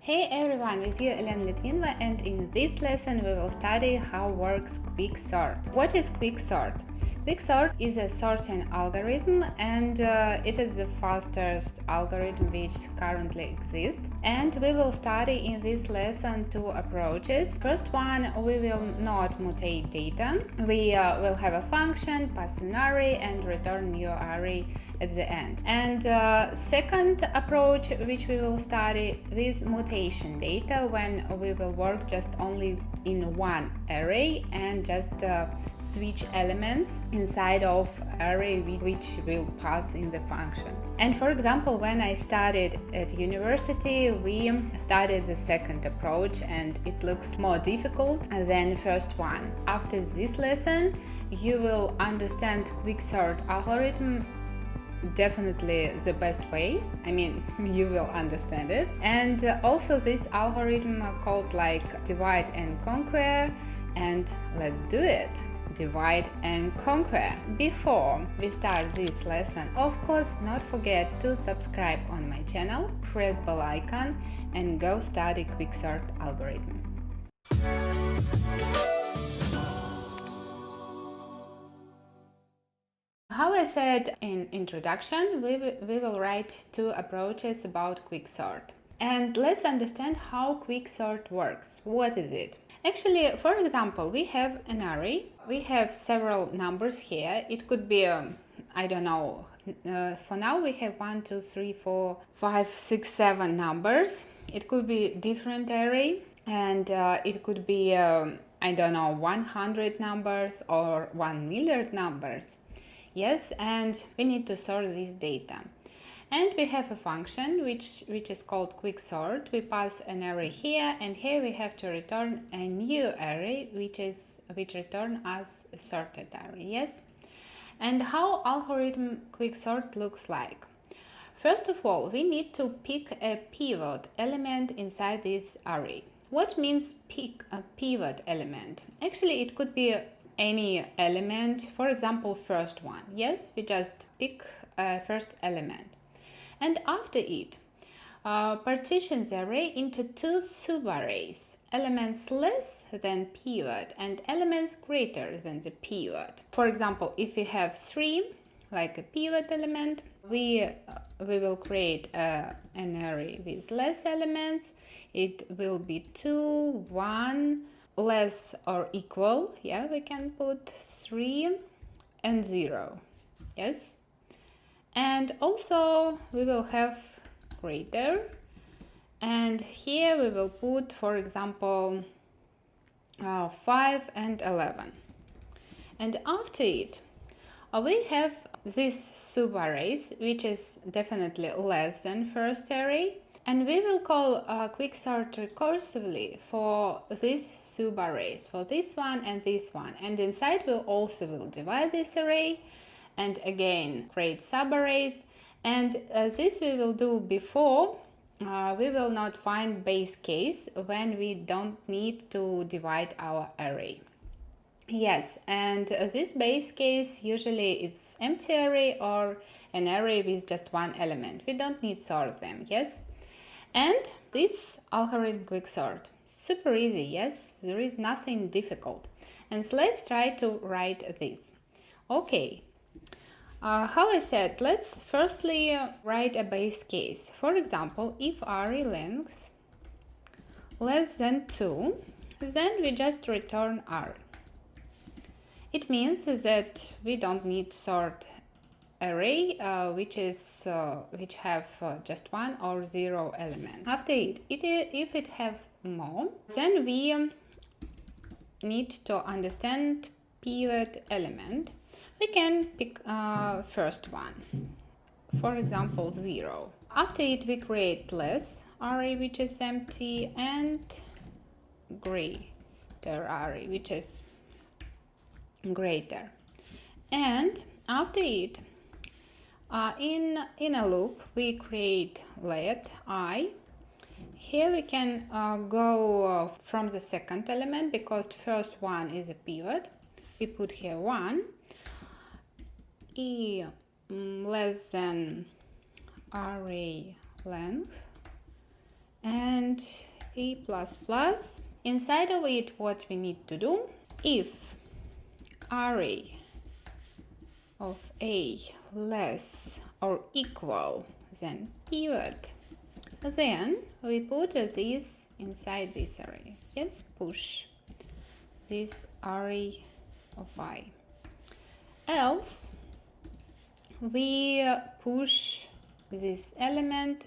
Hey everyone, with you Elena Litvinova, and in this lesson we will study how works quicksort. What is quicksort? Quicksort is a sorting algorithm, and it is the fastest algorithm which currently exists. And we will study in this lesson two approaches. First one, we will not mutate data. We will have a function, pass an array, and return new array at the end. And second approach, which we will study with mutation data, when we will work just only in one array and just switch elements inside of array which will pass in the function. And for example, when I studied at university, we studied the second approach, and it looks more difficult than the first one. After this lesson, you will understand quicksort algorithm definitely the best way. I mean, you will understand it. And also this algorithm called like divide and conquer, and let's do it. Divide and conquer. Before we start this lesson, of course, not forget to subscribe on my channel, press bell icon, and go study quicksort algorithm. How I said in introduction, we will write two approaches about quicksort. And let's understand how quicksort works. What is it? Actually, for example, we have an array. We have several numbers here. It could be, I don't know, for now we have 1, 2, 3, 4, 5, 6, 7 numbers. It could be different array, and it could be, I don't know, 100 numbers or 1 million numbers. Yes, and we need to sort this data. And we have a function which is called quicksort. We pass an array here, and here we have to return a new array which return as a sorted array. Yes. And how algorithm quicksort looks like? First of all, we need to pick a pivot element inside this array. What means pick a pivot element? Actually, it could be any element, for example, first one. Yes, we just pick a first element. And after it, partition the array into two subarrays, elements less than pivot and elements greater than the pivot. For example, if we have 3, like a pivot element, we will create an array with less elements. It will be 2, 1, less or equal, yeah, we can put 3 and 0, yes. And also we will have greater, and here we will put, for example, 5 and 11. And after it, we have this subarrays, which is definitely less than first array. And we will call quicksort recursively for these subarrays, for this one and this one. And inside we also will divide this array and again create subarrays. And this we will do before we will not find base case when we don't need to divide our array. Yes, and this base case usually it's empty array or an array with just one element. We don't need sort them, yes. And this algorithm quicksort, super easy, yes, there is nothing difficult. And so let's try to write this. Okay, how I said, let's firstly write a base case. For example, if array length less than 2, then we just return r. It means that we don't need sort array which have just 1 or 0 element. After it, if it have more, then we need to understand pivot element. We can pick first one, for example 0. After it, we create less array which is empty and greater array which is greater. And after it, in a loop, we create let I. Here we can go from the second element, because the first one is a pivot. We put here 1, e less than array length, and a plus plus. Inside of it, what we need to do, if array of a less or equal than pivot, then we put this inside this array. Yes, push this array of I. Else we push this element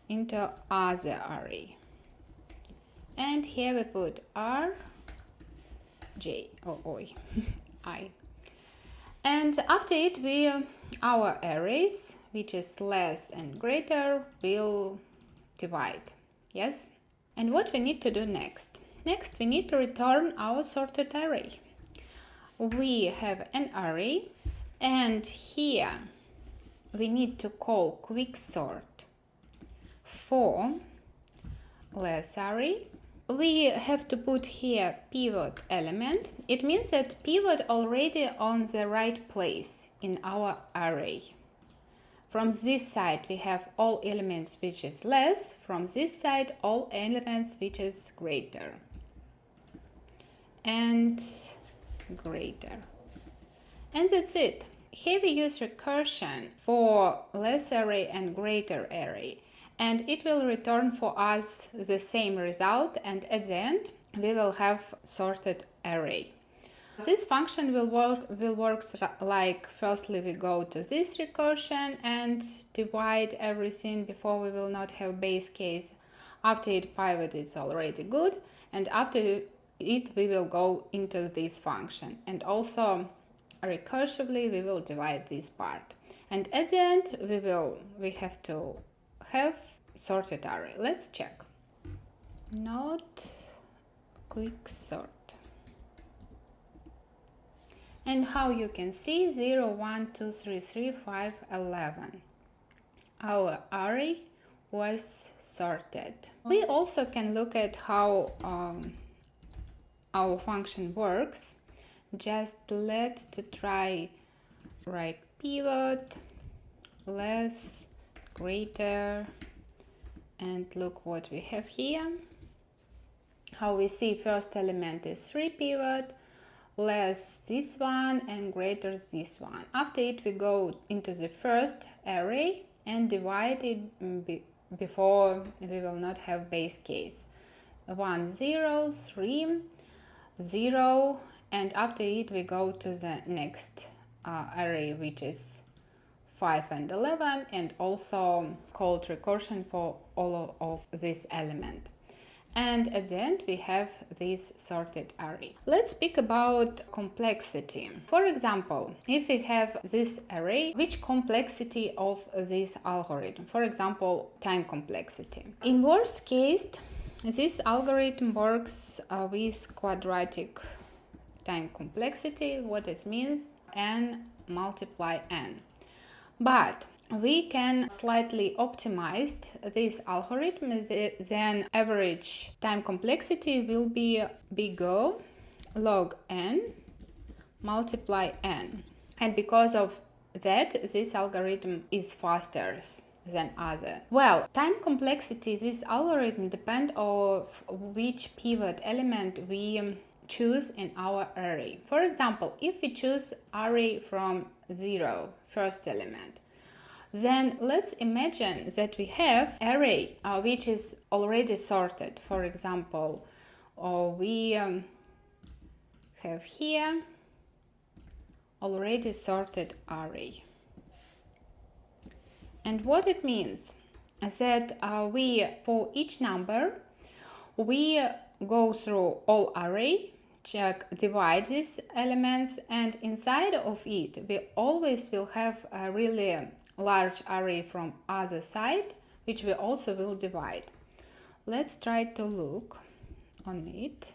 into other array, and here we put r j or oi I, and after it we our arrays, which is less and greater, will divide. Yes, and what we need to do next we need to return our sorted array. We have an array, and here we need to call quicksort for less array. We have to put here pivot element. It means that pivot already on the right place in our array. From this side we have all elements which is less, from this side all elements which is greater and greater. And that's it. Here we use recursion for less array and greater array, and it will return for us the same result, and at the end we will have sorted array. This function will work like firstly we go to this recursion and divide everything before we will not have base case. After it pivot, it's already good, and after it we will go into this function, and also recursively we will divide this part, and at the end we have to have sorted array. Let's check. Not quicksort. And how you can see 0, 1, 2, 3, 3, 5, 11. Our array was sorted. We also can look at how our function works. Just let to try write pivot less greater, and look what we have here. How we see first element is 3 pivot, less this one and greater this one. After it we go into the first array and divide it before we will not have base case. 1, 0, 3, 0, and after it we go to the next array, which is 5 and 11, and also called recursion for all of this element. And at the end we have this sorted array. Let's speak about complexity. For example, if we have this array, which complexity of this algorithm? For example, time complexity. In worst case, this algorithm works with quadratic time complexity. What it means? N multiply n. But we can slightly optimize this algorithm, then average time complexity will be bigger log n multiply n, and because of that this algorithm is faster than other. Well, time complexity, this algorithm depend on which pivot element we choose in our array. For example, if we choose array from 0, first element, then let's imagine that we have array which is already sorted. For example, we have here already sorted array. And what it means is that we, for each number, we go through all array, check, divide these elements, and inside of it we always will have a really large array from other side, which we also will divide. Let's try to look on it.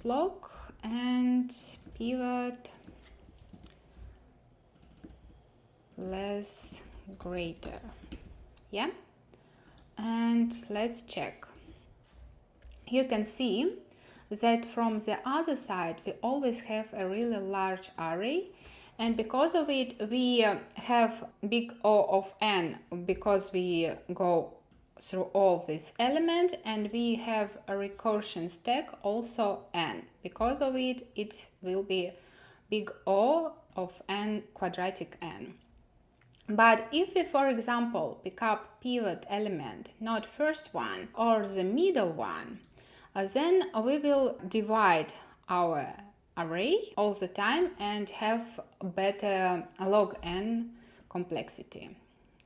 Log and pivot less greater. Yeah, and let's check. You can see that from the other side we always have a really large array, and because of it we have big O of n, because we go through all this element, and we have a recursion stack also n. Because of it, it will be big O of n quadratic n. But if we, for example, pick up pivot element, not first one or the middle one, then we will divide our array all the time and have better log n complexity.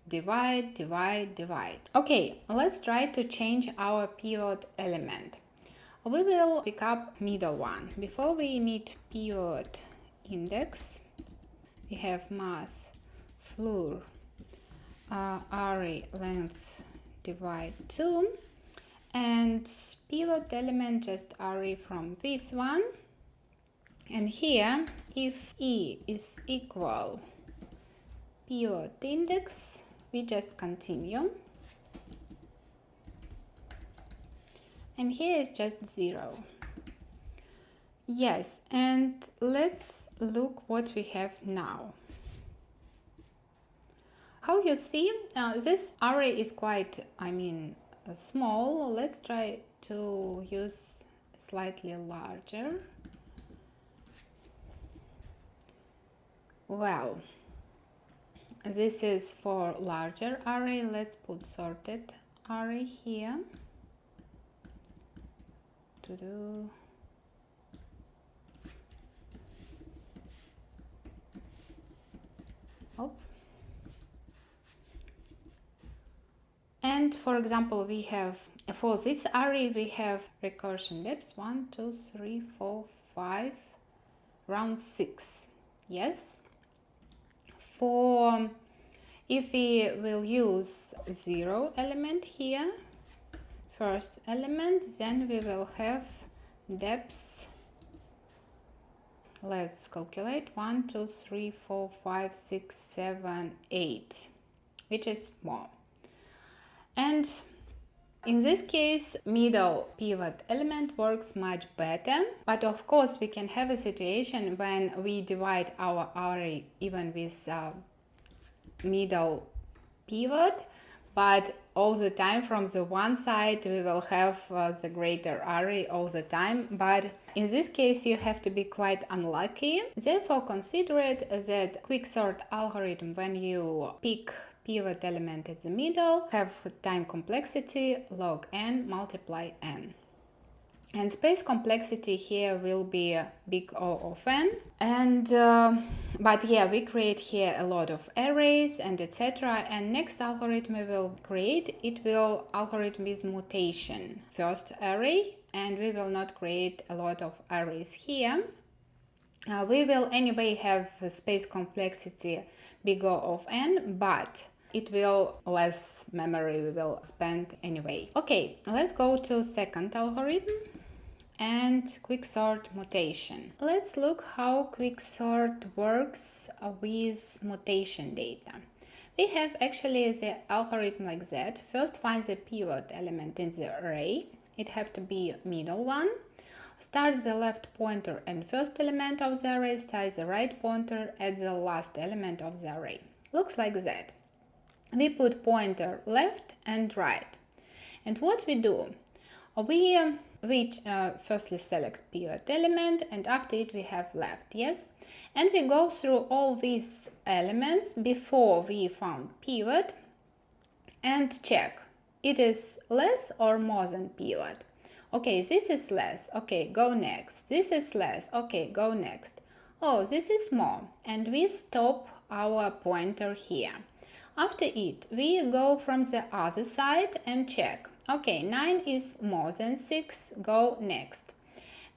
Divide, divide, divide. Okay, let's try to change our pivot element. We will pick up middle one. Before we need pivot index, we have math floor array length divide 2, and pivot element just array from this one. And here, if e is equal pivot index, we just continue, and here is just 0. Yes, and let's look what we have now. How you see, this array is quite, small. Let's try to use slightly larger. Well, this is for larger array. Let's put sorted array here. To do. Oh. And for example, we have, for this array, we have recursion depths 1, 2, 3, 4, 5, around 6. Yes. For, if we will use 0 element here, first element, then we will have depths. Let's calculate 1, 2, 3, 4, 5, 6, 7, 8, which is more. And in this case, middle pivot element works much better. But of course, we can have a situation when we divide our array even with middle pivot, but all the time from the one side we will have the greater array all the time. But in this case, you have to be quite unlucky. Therefore, consider it that quicksort algorithm, when you pick pivot element at the middle, have time complexity log n multiply n. And space complexity here will be big O of n. And but yeah, we create here a lot of arrays and etc. And next algorithm we will create, it will algorithm with mutation. First array, and we will not create a lot of arrays here. We will anyway have space complexity big O of n, but it will less memory we will spend anyway. Okay, let's go to second algorithm and quicksort mutation. Let's look how quicksort works with mutation data. We have actually the algorithm like that. First, find the pivot element in the array. It have to be middle one. Start the left pointer and first element of the array, start the right pointer at the last element of the array. Looks like that. We put pointer left and right. And what we do, we firstly select pivot element, and after it we have left, yes? And we go through all these elements before we found pivot and check, it is less or more than pivot. Okay, this is less, okay, go next. This is less, okay, go next. Oh, this is more, and we stop our pointer here. After it, we go from the other side and check. Okay, 9 is more than 6, go next.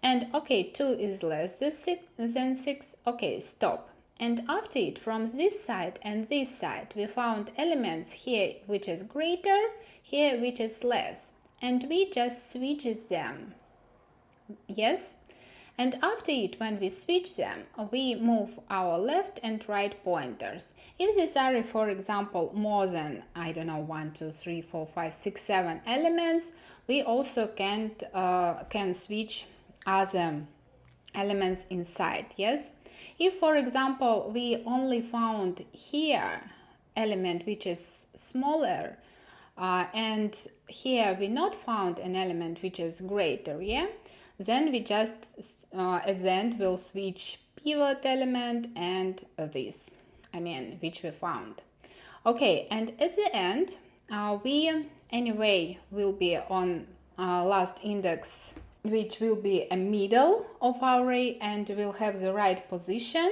And okay, 2 is less than 6, okay, stop. And after it, from this side and this side, we found elements here which is greater, here which is less. And we just switch them. Yes? And after it, when we switch them, we move our left and right pointers. If this array, for example, more than, I don't know, 1, 2, 3, 4, 5, 6, 7 elements, we also can switch other elements inside, yes? If, for example, we only found here element which is smaller, and here we not found an element which is greater, yeah, then we just at the end will switch pivot element and this, which we found. Okay, and at the end we anyway will be on last index, which will be a middle of our array and will have the right position,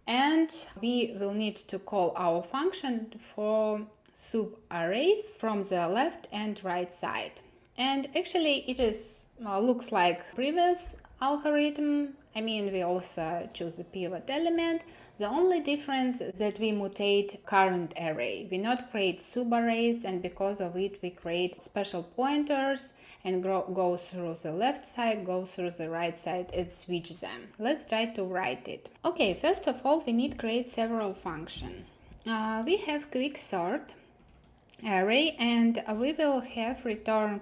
and we will need to call our function for sub-arrays from the left and right side. And actually it is looks like previous algorithm. We also choose a pivot element. The only difference is that we mutate current array. We not create sub-arrays, and because of it we create special pointers and go through the left side, go through the right side, and switch them. Let's try to write it. Okay, first of all we need to create several functions. We have quicksort array, and we will have return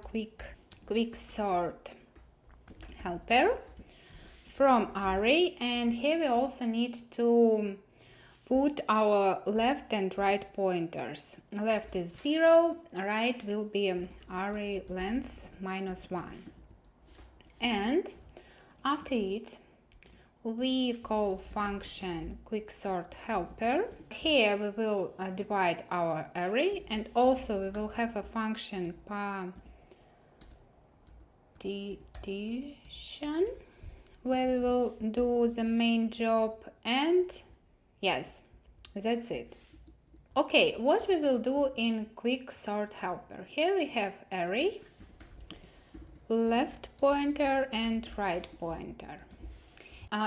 quicksort helper from array, and here we also need to put our left and right pointers. Left is 0, right will be array length -1, and after it we call function quicksort helper. Here we will divide our array, and also we will have a function partition where we will do the main job, and yes, that's it. Okay, what we will do in quicksort helper? Here we have array, left pointer and right pointer.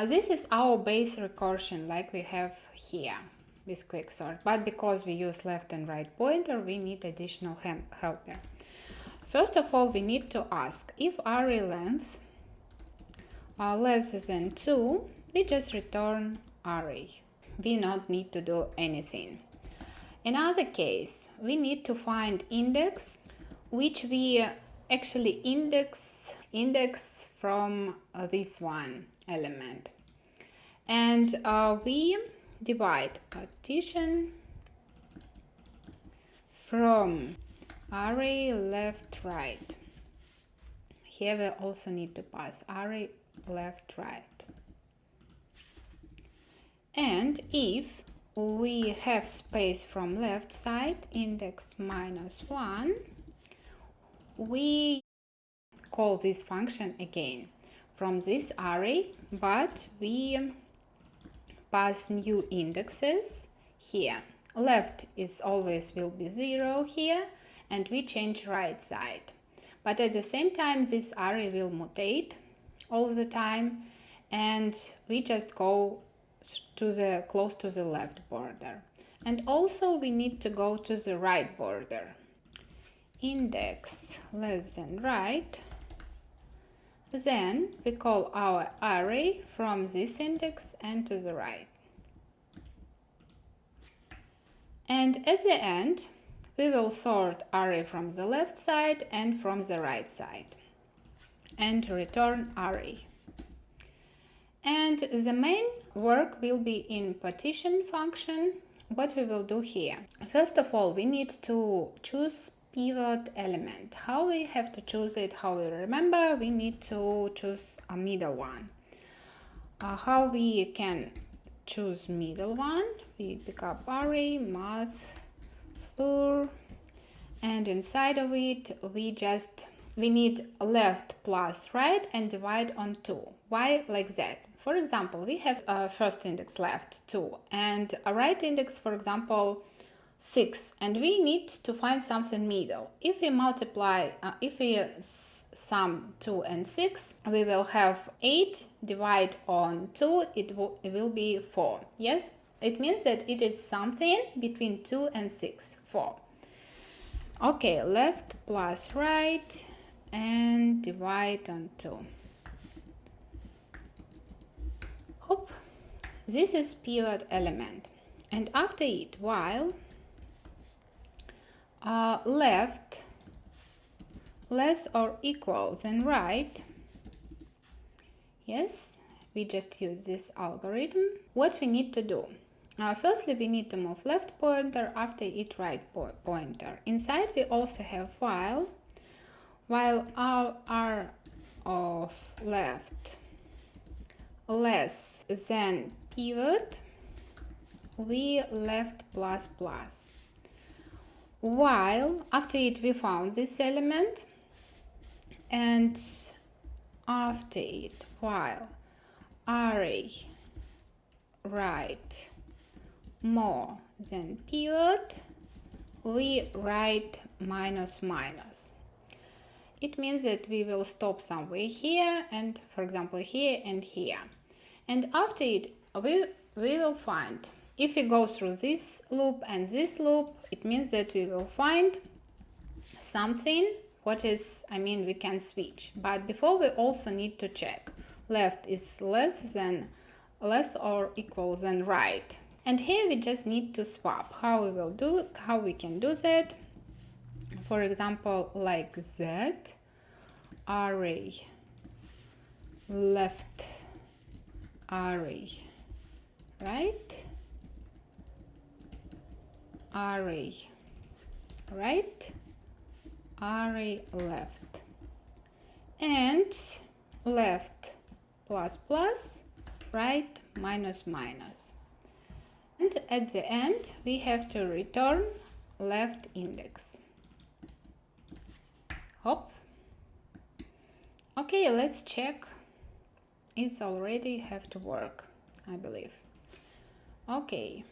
This is our base recursion like we have here with quicksort, but because we use left and right pointer we need additional helper. First of all we need to ask if array length less than 2, we just return array. We don't need to do anything. In other case, we need to find index, which we actually index from this one element. And we divide partition from array left right. Here we also need to pass array left right. And if we have space from left side, index -1, we call this function again from this array, but we pass new indexes here. Left is always will be 0 here, and we change right side. But at the same time this array will mutate all the time, and we just go to the close to the left border, and also we need to go to the right border. Index less than right, then we call our array from this index and to the right, and at the end we will sort array from the left side and from the right side and return array. And the main work will be in partition function. What we will do here? First of all, we need to choose pivot element. How we have to choose it? How we remember? We need to choose a middle one. How we can choose middle one? We pick up array, math, floor, and inside of it we need left plus right and divide on 2. Why like that? For example, we have a first index left 2 and a right index, for example 6, and we need to find something middle. If we multiply, if we sum 2 and 6, we will have 8 divide on 2, it will be 4. Yes, it means that it is something between 2 and 6, 4. Okay, left plus right and divide on 2. Hope. This is pivot element, and after it, while left less or equal than right, yes, we just use this algorithm. What we need to do? Firstly, we need to move left pointer, after it right pointer. Inside we also have while our r of left less than pivot, we left plus plus. While after it we found this element, and after it while array right more than pivot, we write minus minus. It means that we will stop somewhere here, and for example here and here, and after it we will find, if we go through this loop and this loop, it means that we will find something what is, we can switch. But before we also need to check left is less or equal than right. And here we just need to swap. How we can do that? For example, like that, array left, array right, array right, array left, and left plus plus, right minus minus. And at the end we have to return left index. Hop. Okay, let's check. It's already have to work, I believe. Okay.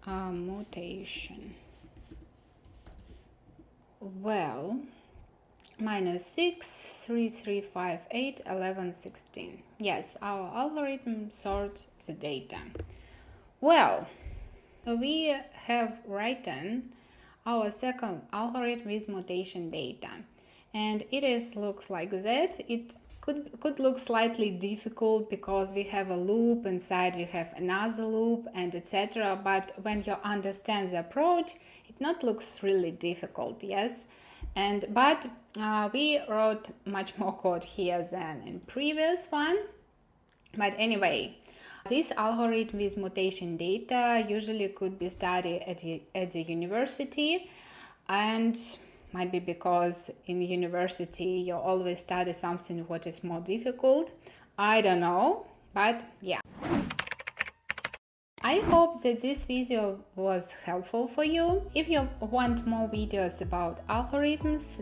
Mutation. Well, -6, 3, 3, 5, 8, 11, 16. Yes, our algorithm sorts the data. Well, we have written our second algorithm with mutation data, and looks like that. It could look slightly difficult because we have a loop inside, we have another loop, and etc. But when you understand the approach, it not looks really difficult, yes. But we wrote much more code here than in previous one. But anyway, this algorithm with mutation data usually could be studied at the university, and might be because in university you always study something what is more difficult. I don't know, but yeah. I hope that this video was helpful for you. If you want more videos about algorithms,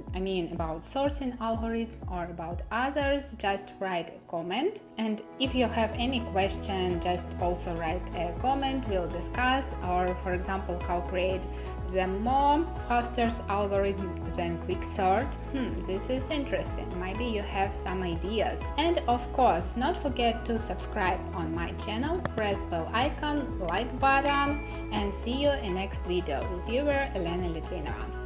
about sorting algorithms or about others, just write a comment. And if you have any question, just also write a comment, we'll discuss. Or for example, how create the more faster algorithm than quicksort. This is interesting. Maybe you have some ideas. And of course, not forget to subscribe on my channel, press bell icon, like button, and see you in next video with viewer Elena Litvinova.